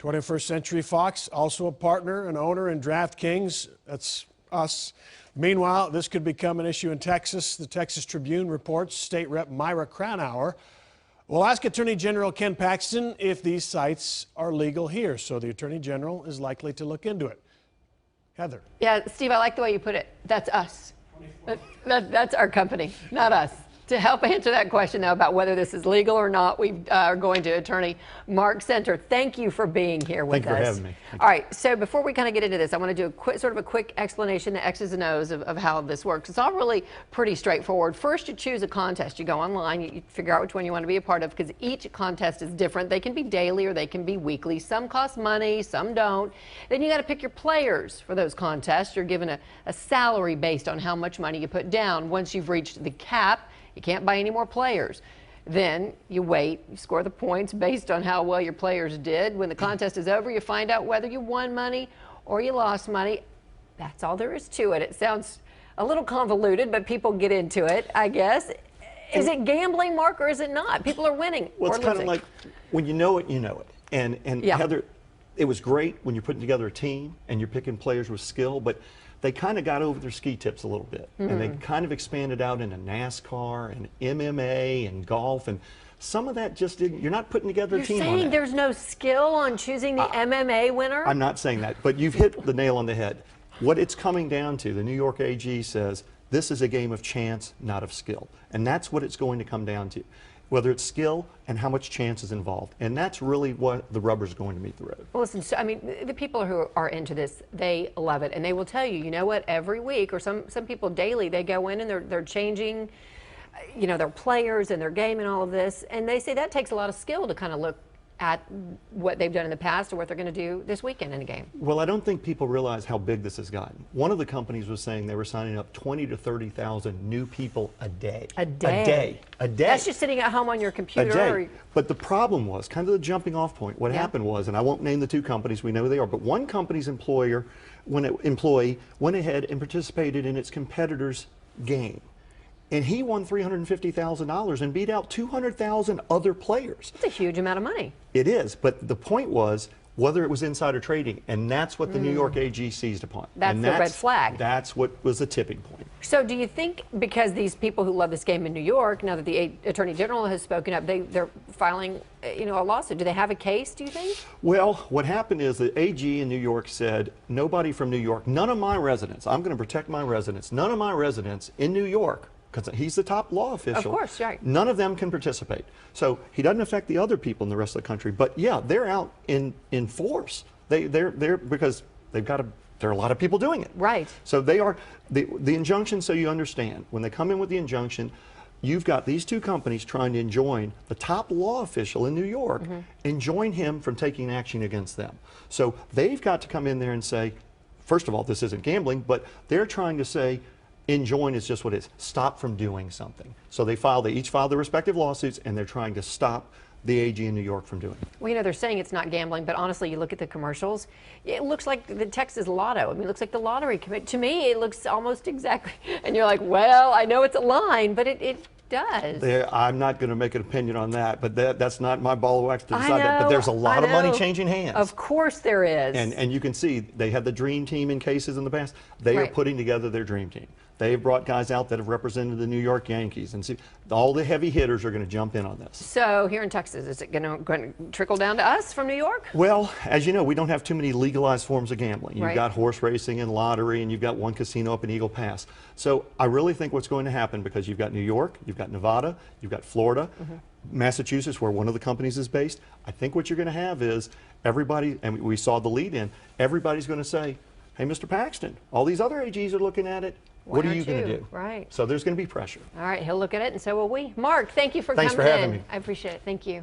21st Century Fox, also a partner and owner in DraftKings. That's us. Meanwhile, this could become an issue in Texas. The Texas Tribune reports State Rep Myra Cranauer will ask Attorney General Ken Paxton if these sites are legal here. So the Attorney General is likely to look into it. Heather. Yeah, Steve, I like the way you put it. That's us. That's our company, not us. To help answer that question, though, about whether this is legal or not, we are going to Attorney Mark Senter. Thank you for being here with us. Thank you for having me. All right, so before we kind of get into this, I want to do a quick explanation, the X's and O's of how this works. It's all really pretty straightforward. First, you choose a contest. You go online, you figure out which one you want to be a part of, because each contest is different. They can be daily or they can be weekly. Some cost money, some don't. Then you got to pick your players for those contests. You're given a salary based on how much money you put down. Once you've reached the cap, you can't buy any more players. Then you wait, you score the points based on how well your players did. When the contest is over, you find out whether you won money or you lost money. That's all there is to it. It sounds a little convoluted, but people get into it, I guess. Is it gambling, Mark, or is it not? People are winning well, or it's kind losing. of like when you know it, you know it. And Yeah. Heather, it was great when you're putting together a team and you're picking players with skill, but they kind of got over their ski tips a little bit. And they kind of expanded out into NASCAR and MMA and golf, and some of that just didn't, you're not putting together a You're team on saying that. there's no skill on choosing the MMA winner? I'm not saying that, but you've hit the nail on the head. What it's coming down to, the New York AG says, this is a game of chance, not of skill. And that's what it's going to come down to. Whether it's skill and how much chance is involved. And that's really what the rubber's going to meet the road. Well, listen, so, I mean, the people who are into this, they love it. And they will tell you, you know what, every week, or some people daily, they go in and they're changing, you know, their players and their game and all of this. And they say that takes a lot of skill to kind of look at what they've done in the past or what they're going to do this weekend in a game. Well, I don't think people realize how big this has gotten. One of the companies was saying they were signing up 20 to 30,000 new people a day. A day? A day. A day. That's just sitting at home on your computer. A day. But the problem was, kind of the jumping off point, what happened was, and I won't name the two companies, we know who they are, but one company's employee went ahead and participated in its competitor's game. And he won $350,000 and beat out 200,000 other players. It's a huge amount of money. It is, but the point was whether it was insider trading, and that's what the New York AG seized upon. That's the red flag. That's what was the tipping point. So do you think because these people who love this game in New York, now that the Attorney General has spoken up, they're filing, you know, a lawsuit? Do they have a case, do you think? Well, what happened is the AG in New York said, nobody from New York, none of my residents, I'm going to protect my residents, none of my residents in New York, because he's the top law official. Of course, right. None of them can participate. So he doesn't affect the other people in the rest of the country. But yeah, they're out in force. They're because they've got to. There are a lot of people doing it. Right. So they are the injunction. So you understand when they come in with the injunction, you've got these two companies trying to enjoin the top law official in New York, enjoin him from taking action against them. So they've got to come in there and say, first of all, this isn't gambling, but they're trying to say, enjoin is just what it is. Stop from doing something. So they each filed their respective lawsuits, and they're trying to stop the AG in New York from doing it. Well, you know, they're saying it's not gambling, but honestly, you look at the commercials, it looks like the Texas Lotto. I mean, it looks like the lottery. To me, it looks almost exactly, and you're like, well, I know it's a line, but it does. I'm not going to make an opinion on that, but that's not my ball of wax to decide that. But there's a lot of money changing hands. Of course there is. And you can see they had the dream team in cases in the past. They are putting together their dream team. They've brought guys out that have represented the New York Yankees, and see, all the heavy hitters are going to jump in on this. So here in Texas, is it going to trickle down to us from New York? Well, as you know, we don't have too many legalized forms of gambling. You've Right. got horse racing and lottery, and you've got one casino up in Eagle Pass. So I really think what's going to happen, because you've got New York, you've got Nevada, you've got Florida, Massachusetts, where one of the companies is based, I think what you're going to have is everybody, and we saw the lead in, everybody's going to say, hey, Mr. Paxton, all these other AGs are looking at it. What are you going to do? Right. So there's going to be pressure. All right, he'll look at it, and so will we. Mark, thank you for Thanks coming for having in. me. I appreciate it. Thank you.